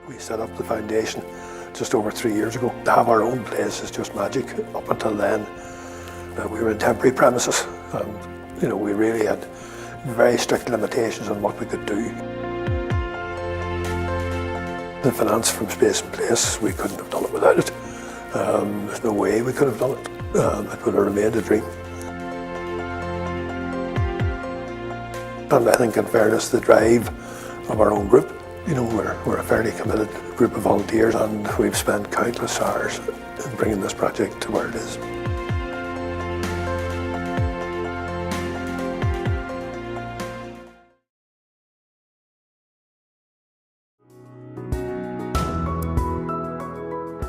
We set up the foundation just over 3 years ago. To have our own place is just magic. Up until then, we were in temporary premises, and we really had very strict limitations on what we could do. The finance from Space and Place, we couldn't have done it without it. There's no way we could have done it. It would have remained a dream. And I think, in fairness, the drive of our own group, we're a fairly committed group of volunteers, and we've spent countless hours in bringing this project to where it is.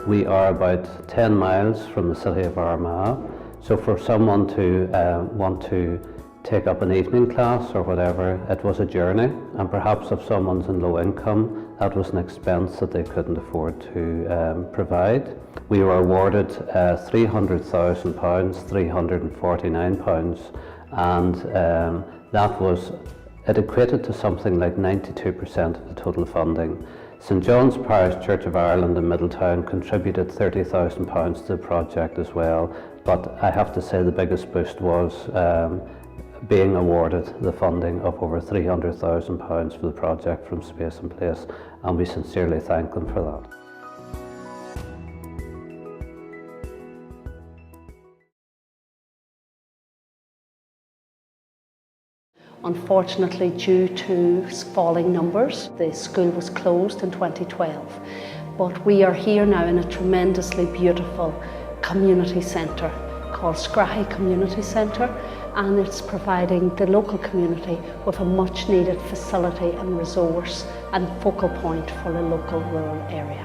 We are about 10 miles from the city of Armagh, so for someone to want to take up an evening class or whatever, it was a journey, and perhaps if someone's in low income, that was an expense that they couldn't afford to provide. We were awarded £300,000, £349, and it equated to something like 92% of the total funding. St John's Parish Church of Ireland in Middletown contributed £30,000 to the project as well, but I have to say the biggest boost was being awarded the funding of over £300,000 for the project from Space and Place, and we sincerely thank them for that. Unfortunately, due to falling numbers, the school was closed in 2012. But we are here now in a tremendously beautiful community centre called Scrahy Community Centre, and it's providing the local community with a much needed facility and resource and focal point for a local rural area.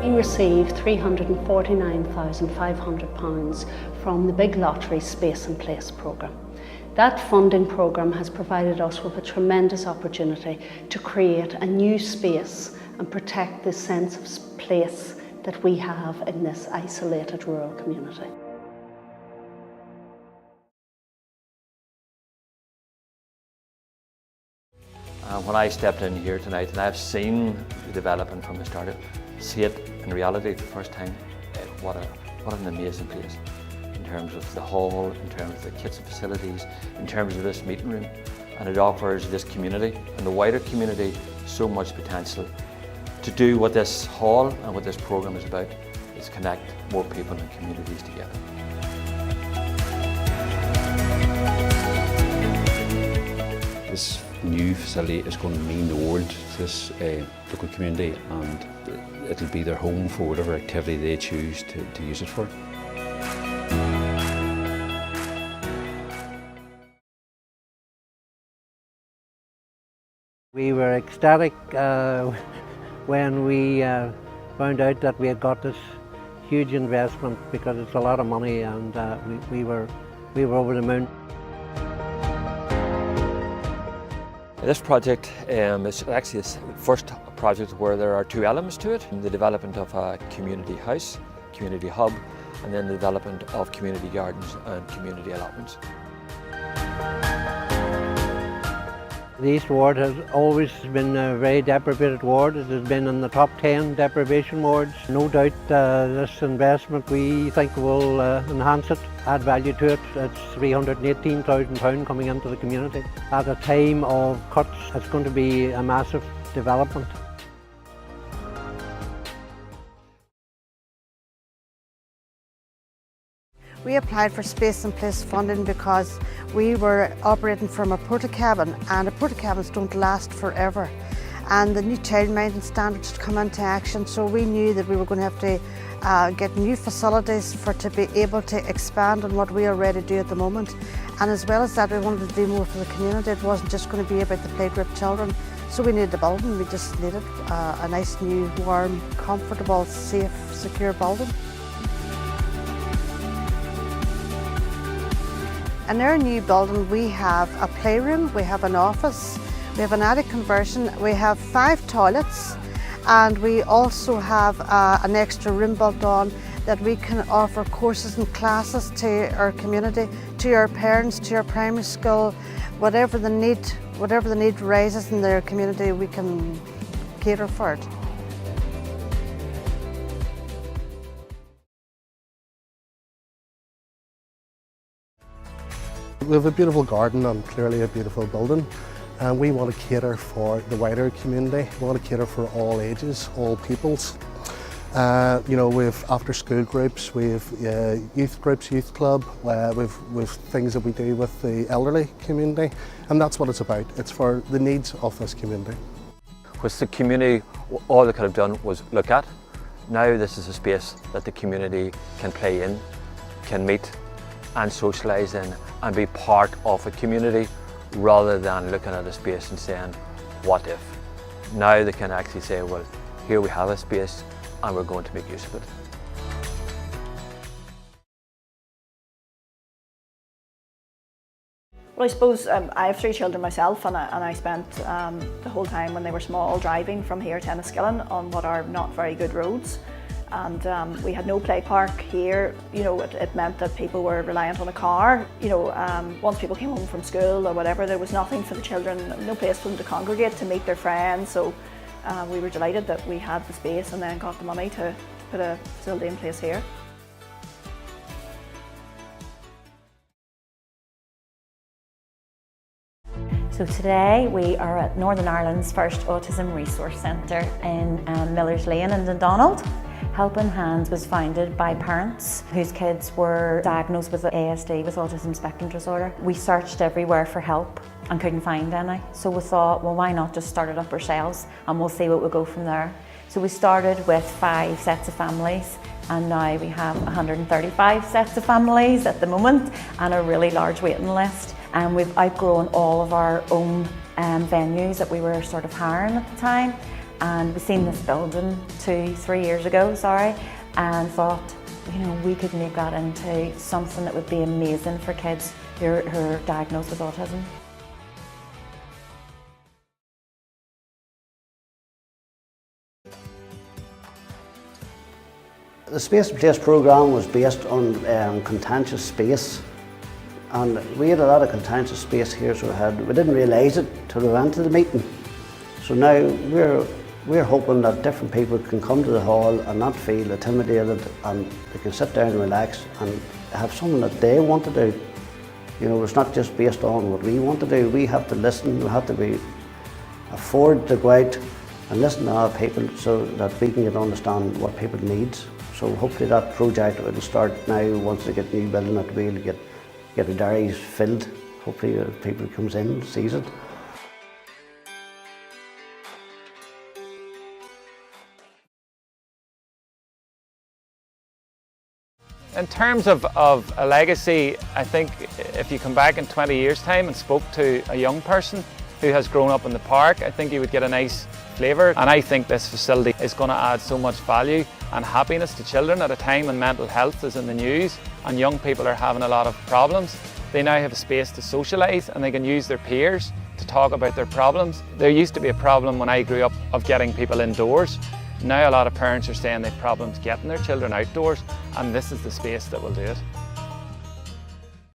We received £349,500 from the Big Lottery Space and Place programme. That funding programme has provided us with a tremendous opportunity to create a new space and protect the sense of place that we have in this isolated rural community. When I stepped in here tonight, and I've seen the development from the start, see it in reality for the first time, what an amazing place. In terms of the hall, in terms of the kitchen facilities, in terms of this meeting room, and it offers this community and the wider community so much potential to do what this hall and what this programme is about, is connect more people and communities together. This new facility is going to mean the world to this local community, and it'll be their home for whatever activity they choose to use it for. We were ecstatic when we found out that we had got this huge investment, because it's a lot of money, and we were over the moon. This project is actually the first project where there are two elements to it: the development of a community house, community hub, and then the development of community gardens and community allotments. The East Ward has always been a very deprivated ward. It has been in the top 10 deprivation wards. No doubt this investment, we think, will enhance it, add value to it. It's £318,000 coming into the community. At a time of cuts, it's going to be a massive development. We applied for Space and Place funding because we were operating from a porta-cabin, and the porta-cabins don't last forever. And the new childminding standards had come into action, so we knew that we were going to have to get new facilities to be able to expand on what we already do at the moment. And as well as that, we wanted to do more for the community. It wasn't just going to be about the playgroup children. So we needed the building. We just needed a nice, new, warm, comfortable, safe, secure building. In our new building, we have a playroom, we have an office, we have an attic conversion, we have 5 toilets, and we also have an extra room built on that we can offer courses and classes to our community, to our parents, to our primary school, whatever the need rises in their community, we can cater for it. We have a beautiful garden and clearly a beautiful building, and we want to cater for the wider community. We want to cater for all ages, all peoples. You know, we have after school groups, we have youth groups, youth club, we've things that we do with the elderly community, and that's what it's about. It's for the needs of this community. Which the community, all they could have done was look at. Now this is a space that the community can play in, can meet and socialise in and be part of a community rather than looking at a space and saying, what if? Now they can actually say, well, here we have a space and we're going to make use of it. Well, I suppose I have 3 children myself, and I spent the whole time when they were small driving from here to Enniskillen on what are not very good roads. And we had no play park here. You know, it meant that people were reliant on a car. You know, once people came home from school or whatever, there was nothing for the children, no place for them to congregate, to meet their friends. So we were delighted that we had the space and then got the money to put a facility in place here. So today we are at Northern Ireland's first Autism Resource Centre in Millers Lane in Dundonald. Helping Hands was founded by parents whose kids were diagnosed with ASD, with autism spectrum disorder. We searched everywhere for help and couldn't find any. So we thought, well, why not just start it up ourselves and we'll see what will go from there. So we started with 5 sets of families, and now we have 135 sets of families at the moment and a really large waiting list. And we've outgrown all of our own venues that we were sort of hiring at the time. And we've seen this building 2-3 years ago, and thought, you know, we could make that into something that would be amazing for kids who are diagnosed with autism. The Space and Place programme was based on contentious space, and we had a lot of contentious space here, so we didn't realise it till we went to the meeting. So now we're hoping that different people can come to the hall and not feel intimidated, and they can sit down and relax and have something that they want to do. You know, it's not just based on what we want to do. We have to listen, we have to afford to go out and listen to our people so that we can understand what people need. So hopefully that project will start now once they get the new building, that we'll get the diaries filled. Hopefully people comes in, sees it. In terms of a legacy, I think if you come back in 20 years' time and spoke to a young person who has grown up in the park, I think you would get a nice flavour. And I think this facility is going to add so much value and happiness to children at a time when mental health is in the news and young people are having a lot of problems. They now have a space to socialise and they can use their peers to talk about their problems. There used to be a problem when I grew up of getting people indoors. Now a lot of parents are saying they have problems getting their children outdoors, and this is the space that will do it.